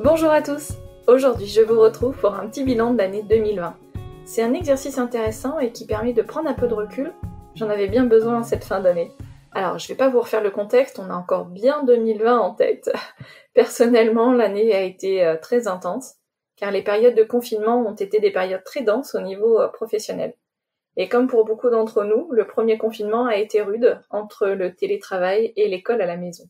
Bonjour à tous! Aujourd'hui, je vous retrouve pour un petit bilan de l'année 2020. C'est un exercice intéressant et qui permet de prendre un peu de recul. J'en avais bien besoin en cette fin d'année. Alors, je vais pas vous refaire le contexte, on a encore bien 2020 en tête. Personnellement, l'année a été très intense, car les périodes de confinement ont été des périodes très denses au niveau professionnel. Et comme pour beaucoup d'entre nous, le premier confinement a été rude entre le télétravail et l'école à la maison.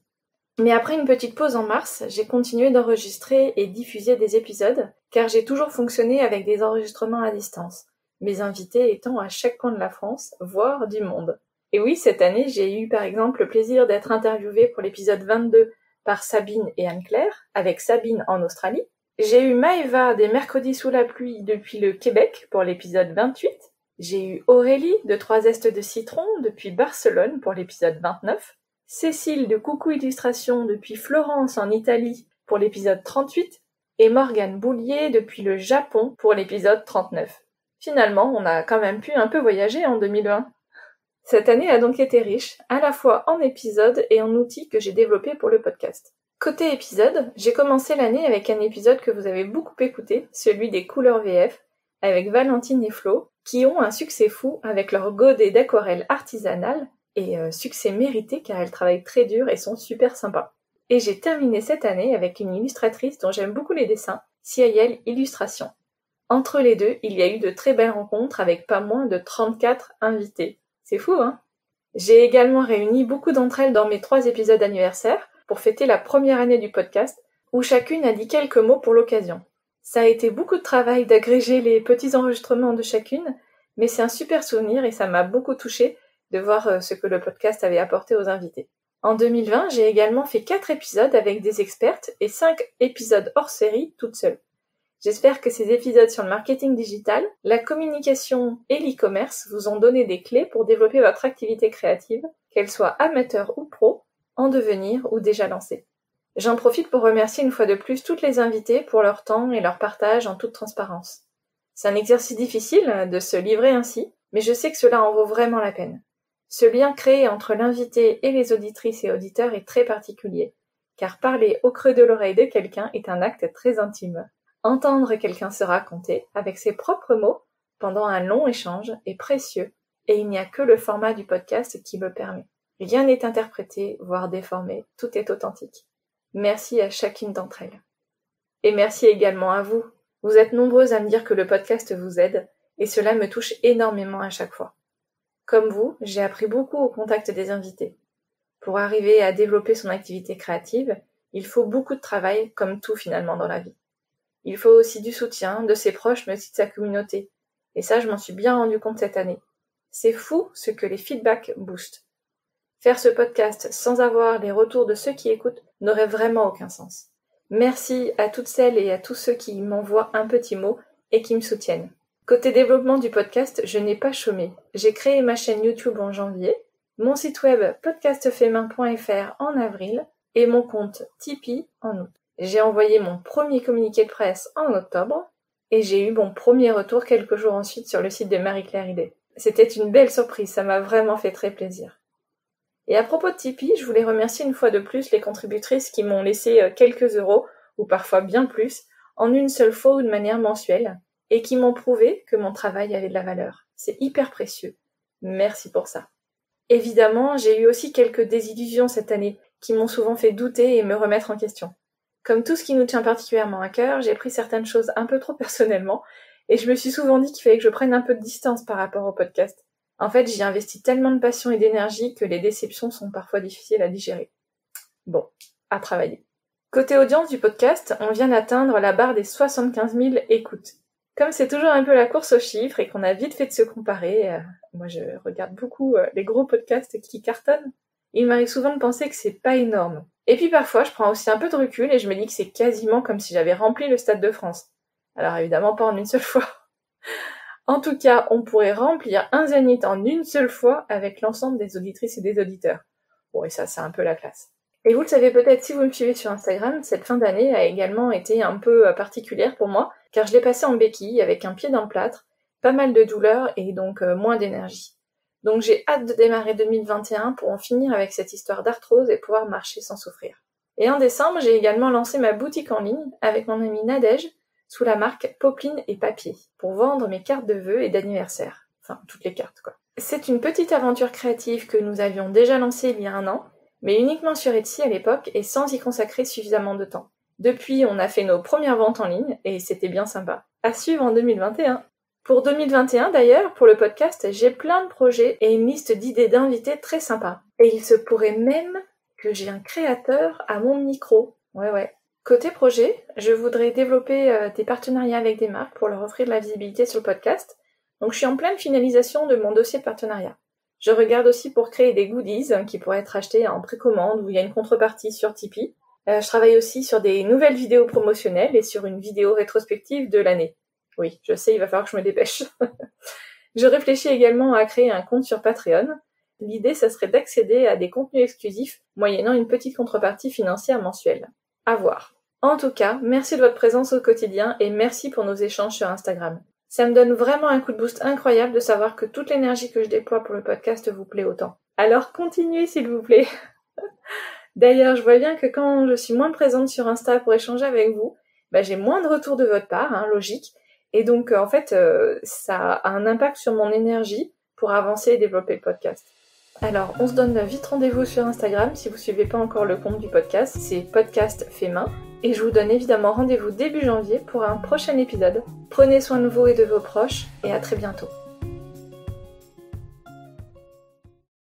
Mais après une petite pause en mars, j'ai continué d'enregistrer et diffuser des épisodes, car j'ai toujours fonctionné avec des enregistrements à distance, mes invités étant à chaque coin de la France, voire du monde. Et oui, cette année, j'ai eu par exemple le plaisir d'être interviewée pour l'épisode 22 par Sabine et Anne-Claire, avec Sabine en Australie. J'ai eu Maëva des Mercredis sous la pluie depuis le Québec pour l'épisode 28. J'ai eu Aurélie de 3 zestes de citron depuis Barcelone pour l'épisode 29. Cécile de Coucou Illustration depuis Florence en Italie pour l'épisode 38 et Morgane Boulier depuis le Japon pour l'épisode 39. Finalement, on a quand même pu un peu voyager en 2020. Cette année a donc été riche, à la fois en épisodes et en outils que j'ai développés pour le podcast. Côté épisode, j'ai commencé l'année avec un épisode que vous avez beaucoup écouté, celui des couleurs VF, avec Valentine et Flo, qui ont un succès fou avec leur godet d'aquarelle artisanale, et succès mérité car elles travaillent très dur et sont super sympas. Et j'ai terminé cette année avec une illustratrice dont j'aime beaucoup les dessins, Ciel Illustration. Entre les deux, il y a eu de très belles rencontres avec pas moins de 34 invités. C'est fou, hein? J'ai également réuni beaucoup d'entre elles dans mes 3 épisodes anniversaires pour fêter la première année du podcast, où chacune a dit quelques mots pour l'occasion. Ça a été beaucoup de travail d'agréger les petits enregistrements de chacune, mais c'est un super souvenir et ça m'a beaucoup touchée de voir ce que le podcast avait apporté aux invités. En 2020, j'ai également fait 4 épisodes avec des expertes et 5 épisodes hors série toute seule. J'espère que ces épisodes sur le marketing digital, la communication et l'e-commerce vous ont donné des clés pour développer votre activité créative, qu'elle soit amateur ou pro, en devenir ou déjà lancée. J'en profite pour remercier une fois de plus toutes les invitées pour leur temps et leur partage en toute transparence. C'est un exercice difficile de se livrer ainsi, mais je sais que cela en vaut vraiment la peine. Ce lien créé entre l'invité et les auditrices et auditeurs est très particulier, car parler au creux de l'oreille de quelqu'un est un acte très intime. Entendre quelqu'un se raconter, avec ses propres mots, pendant un long échange est précieux, et il n'y a que le format du podcast qui me permet. Rien n'est interprété, voire déformé, tout est authentique. Merci à chacune d'entre elles. Et merci également à vous. Vous êtes nombreuses à me dire que le podcast vous aide, et cela me touche énormément à chaque fois. Comme vous, j'ai appris beaucoup au contact des invités. Pour arriver à développer son activité créative, il faut beaucoup de travail, comme tout finalement dans la vie. Il faut aussi du soutien de ses proches, mais aussi de sa communauté. Et ça, je m'en suis bien rendu compte cette année. C'est fou ce que les feedbacks boostent. Faire ce podcast sans avoir les retours de ceux qui écoutent n'aurait vraiment aucun sens. Merci à toutes celles et à tous ceux qui m'envoient un petit mot et qui me soutiennent. Côté développement du podcast, je n'ai pas chômé. J'ai créé ma chaîne YouTube en janvier, mon site web podcastfemain.fr en avril et mon compte Tipeee en août. J'ai envoyé mon premier communiqué de presse en octobre et j'ai eu mon premier retour quelques jours ensuite sur le site de Marie-Claire Idée. C'était une belle surprise, ça m'a vraiment fait très plaisir. Et à propos de Tipeee, je voulais remercier une fois de plus les contributrices qui m'ont laissé quelques euros, ou parfois bien plus, en une seule fois ou de manière mensuelle, et qui m'ont prouvé que mon travail avait de la valeur. C'est hyper précieux. Merci pour ça. Évidemment, j'ai eu aussi quelques désillusions cette année, qui m'ont souvent fait douter et me remettre en question. Comme tout ce qui nous tient particulièrement à cœur, j'ai pris certaines choses un peu trop personnellement, et je me suis souvent dit qu'il fallait que je prenne un peu de distance par rapport au podcast. En fait, j'y investis tellement de passion et d'énergie que les déceptions sont parfois difficiles à digérer. Bon, à travailler. Côté audience du podcast, on vient d'atteindre la barre des 75 000 écoutes. Comme c'est toujours un peu la course aux chiffres et qu'on a vite fait de se comparer, moi je regarde beaucoup les gros podcasts qui cartonnent, il m'arrive souvent de penser que c'est pas énorme. Et puis parfois, je prends aussi un peu de recul et je me dis que c'est quasiment comme si j'avais rempli le Stade de France. Alors évidemment pas en une seule fois. En tout cas, on pourrait remplir un zénith en une seule fois avec l'ensemble des auditrices et des auditeurs. Bon, et ça, c'est un peu la classe. Et vous le savez peut-être si vous me suivez sur Instagram, cette fin d'année a également été un peu particulière pour moi, car je l'ai passée en béquille avec un pied dans le plâtre, pas mal de douleurs et donc moins d'énergie. Donc j'ai hâte de démarrer 2021 pour en finir avec cette histoire d'arthrose et pouvoir marcher sans souffrir. Et en décembre, j'ai également lancé ma boutique en ligne avec mon amie Nadège sous la marque Popeline et Papier pour vendre mes cartes de vœux et d'anniversaire. Enfin, toutes les cartes quoi. C'est une petite aventure créative que nous avions déjà lancée il y a 1 an, mais uniquement sur Etsy à l'époque et sans y consacrer suffisamment de temps. Depuis, on a fait nos premières ventes en ligne et c'était bien sympa. À suivre en 2021. Pour 2021 d'ailleurs, pour le podcast, j'ai plein de projets et une liste d'idées d'invités très sympa. Et il se pourrait même que j'ai un créateur à mon micro. Ouais. Côté projet, je voudrais développer des partenariats avec des marques pour leur offrir de la visibilité sur le podcast. Donc je suis en pleine finalisation de mon dossier de partenariat. Je regarde aussi pour créer des goodies qui pourraient être achetés en précommande où il y a une contrepartie sur Tipeee. Je travaille aussi sur des nouvelles vidéos promotionnelles et sur une vidéo rétrospective de l'année. Oui, je sais, il va falloir que je me dépêche. Je réfléchis également à créer un compte sur Patreon. L'idée, ça serait d'accéder à des contenus exclusifs moyennant une petite contrepartie financière mensuelle. À voir. En tout cas, merci de votre présence au quotidien et merci pour nos échanges sur Instagram. Ça me donne vraiment un coup de boost incroyable de savoir que toute l'énergie que je déploie pour le podcast vous plaît autant. Alors continuez s'il vous plaît. D'ailleurs, je vois bien que quand je suis moins présente sur Insta pour échanger avec vous, j'ai moins de retours de votre part, logique. Et donc, ça a un impact sur mon énergie pour avancer et développer le podcast. Alors, on se donne vite rendez-vous sur Instagram si vous ne suivez pas encore le compte du podcast. C'est Podcast Fait Main. Et je vous donne évidemment rendez-vous début janvier pour un prochain épisode. Prenez soin de vous et de vos proches et à très bientôt.